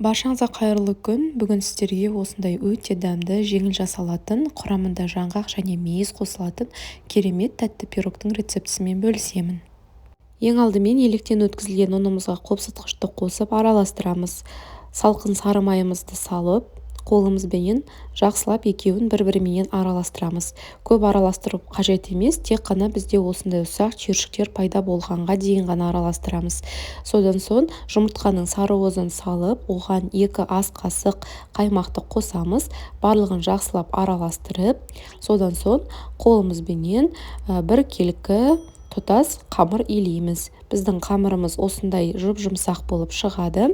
Баршаңызға қайырлы күн. Бүгін сіздерге осындай өте дәмді, жеңіл жасалатын, құрамында жаңғақ және мейіз қосылатын керемет тәтті пирогтың рецептісімен бөлісемін. Ең алдымен електен өткізілген ұнымызға қопсытқышты қосып араластырамыз. Салқын сары майымызды салып, қолымызбен жақсылап екеуін бір-бірімен араластырамыз. Көп араластыру қажет емес, тек қана бізде осындай ұсақ түйіршіктер пайда болғанға дейін ғана араластырамыз. Содан соң жұмыртқаның сарыуызын салып, оған 2 ас қасық қаймақты қосамыз. Барлығын жақсылап араластырып, содан соң қолымызбен бір келкі тұтас қамыр илейміз. Біздің қамырымыз осындай жұп-жұмсақ болып шығады.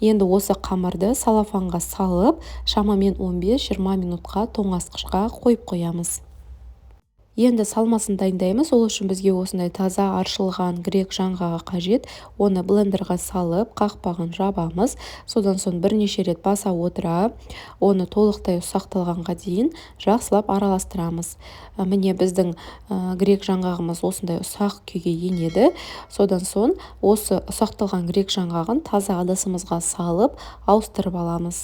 Енді осы қамырды салафанға салып, шамамен 15-20 минутқа тоңазытқышқа қойып қоямыз. Енді салмасын дайындаймыз. Ол үшін бізге осындай таза аршылған грек жаңғағы қажет. Оны блендерға салып, қақпағын жабамыз. Содан соң бірнеше рет баса отыра, оны толықтай ұсақталғанға дейін жақсылап араластырамыз. Міне біздің грек жаңғағымыз осындай ұсақ күйге енеді. Содан соң осы ұсақталған грек жаңғағын таза ыдысымызға салып, ауыстырып аламыз.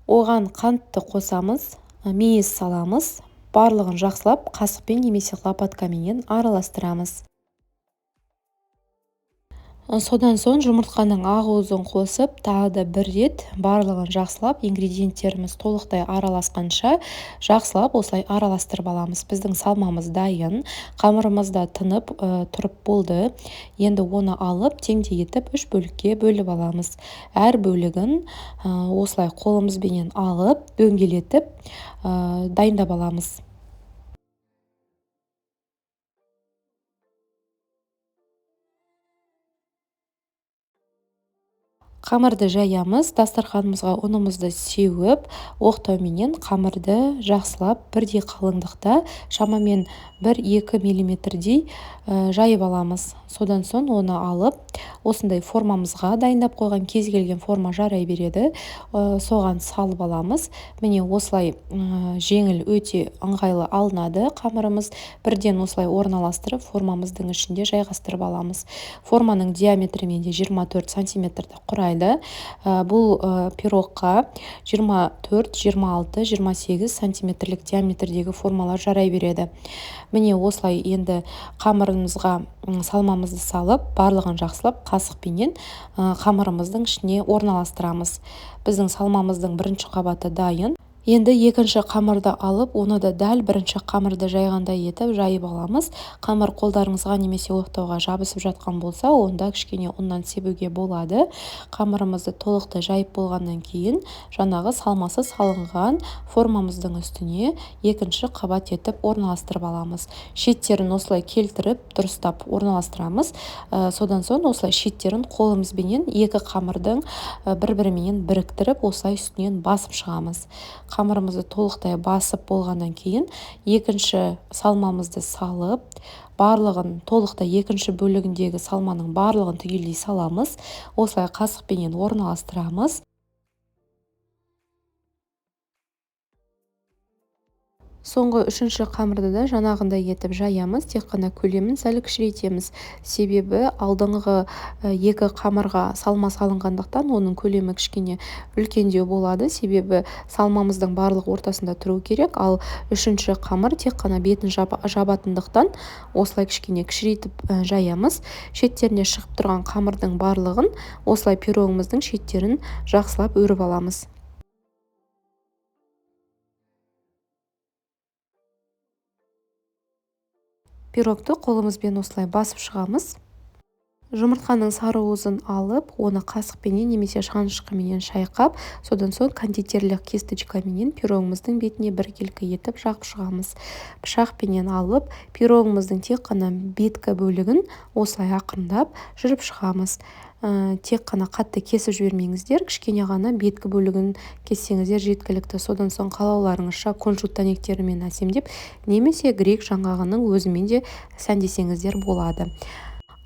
Оған қантты қосамыз, мейіз саламыз. Барлығын жақсылап қасықпен немесе лопаткамен араластырамыз. Содан соң жұмыртқаның ақуызын қосып, тағы да бір рет барлығын жақсылап, ингредиенттеріміз толықтай араласқанша жақсылап осылай араластырып аламыз. Біздің салмамыз дайын, қамырымыз да тынып тұрып болды. Енді оны алып, теңдей етіп 3 бөлікке бөліп аламыз. Әр бөлігін осылай қолымызбен алып, дөңгелетіп дайындап аламыз. Қамырды жаямыз, дастарханымызға ұнымызды сеуіп, оқтауменен қамырды жақсылап бірдей қалыңдықта, шамамен 1-2 мм-дей жайып аламыз. Содан соң оны алып, осындай формамызға дайындап қойған кез келген форма жарай береді. Соған салып аламыз. Міне осылай жеңіл, өте ыңғайлы алынады қамырымыз. Бірден осылай орналастырып, формамыздың ішінде жайғастырып аламыз. Форманың диаметрімен де 24 см құрайды. Бұл пирогқа 24, 26, 28 сантиметрлік диаметрдегі формалар жарай береді. Міне осылай енді қамырымызға салмамызды салып, барлығын жақсылап қасықпен қамырымыздың ішіне орналастырамыз. Біздің салмамыздың бірінші қабаты дайын. Енді екінші қамырды алып, оны да дәл бірінші қамырды жайғандай етіп жайып аламыз. Қамыр қолдарыңызға немесе оқтауға жабысып жатқан болса, онда кішкене ұннан себуге болады. Қамырымызды толықтай жайып болғаннан кейін, жаңағы салмасы салынған формамыздың үстіне екінші қабат етіп орналастырып аламыз. Шеттерін осылай келтіріп, дұрыстап орналастырамыз. Содан соң осылай шеттерін қолымызбен екі қамырдың бір-бірімен біріктіріп, осылай үстінен басып шығамыз. Қамырымызды толықтай басып болғаннан кейін екінші салмамызды салып, барлығын толықтай екінші бөлігіндегі салманың барлығын түгелдей саламыз. Осылай қасықпен орналастырамыз. Соңғы үшінші қамырды да жаңағындай етіп жаямыз, тек қана көлемін сәл кішірейтеміз. Себебі алдыңғы екі қамырға салма салынғандықтан оның көлемі кішкене үлкендеу болады. Себебі салмамыздың барлық ортасында тұру керек, ал үшінші қамыр тек қана бетін жабатындықтан осылай кішкене кішірейтіп жаямыз. Шеттеріне шығып тұрған қамырдың барлығын осылай пирогымыздың шеттерін жақсылап өріп аламыз. Пирогты қолымызбен осылай басып шығамыз. Жұмыртқаның сарыуызын алып, оны қасықпен немесе шанышқымен шайқап, содан соң кондитерлік кисточкамен пирогымыздың бетіне біркелкі етіп жағып шығамыз. Пышақпен алып, пирогымыздың тек қана беткі бөлігін осылай ақырындап жырып шығамыз. Тек қана қатты кесіп жібермеңіздер, кішкене ғана беткі бөлігін кессеңіздер жеткілікті. Содан соң қалауларыңызша кунжут дәнектерімен әсемдеп, немесе грек жаңғағының өзімен де сәндесеңіздер болады.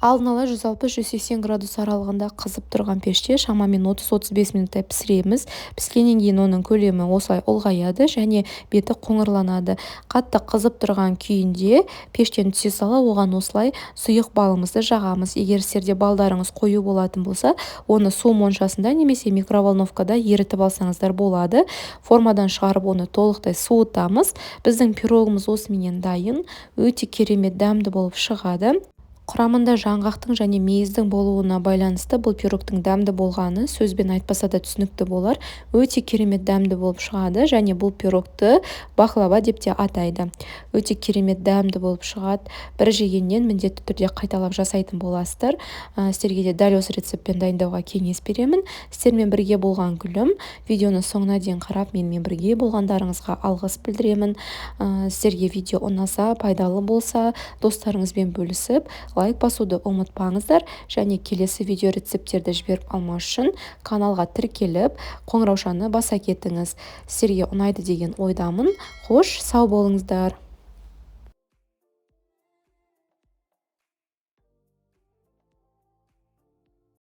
Алдын ала 160-180 градус аралығында қызып тұрған пеште шамамен 30-35 минуттай пісіреміз. Піскеннен кейін оның көлемі осылай ұлғаяды және беті қоңырланады. Қатты қызып тұрған күйінде пештен түсе сала оған осылай сұйық балымызды жағамыз. Егер сіздерде балдарыңыз қою болатын болса, оны су моншасында немесе микроволновкада ерітіп алсаңыздар болады. Формадан шығарып оны толықтай суытамыз. Біздің пирогымыз осымен дайын, өте керемет дәмді болып шығады. Құрамында жаңғақтың және мейіздің болуына байланысты бұл пирогтың дәмді болғаны сөзбен айтпаса да түсінікті болар. Өте керемет дәмді болып шығады және бұл пирогты баклава деп те атайды. Өте керемет дәмді болып шығады. Бір жегеннен міндетті түрде қайталап жасайтын боласыздар. Сіздерге де дәл осы рецептпен дайындауға кеңес беремін. Сіздермен бірге болған Гүлім. Видеоны соңына дейін қарап, менімен бірге болғандарыңызға алғыс білдіремін. Сіздерге видео ұнаса, пайдалы болса, достарыңызбен бөлісіп, лайк басуды ұмытпаңыздар және келесі видео рецепттерді жіберіп алмау үшін каналға тіркеліп, қоңыраушаны баса кетіңіз. Сіздерге ұнайды деген ойдамын. Қош, сау болыңыздар.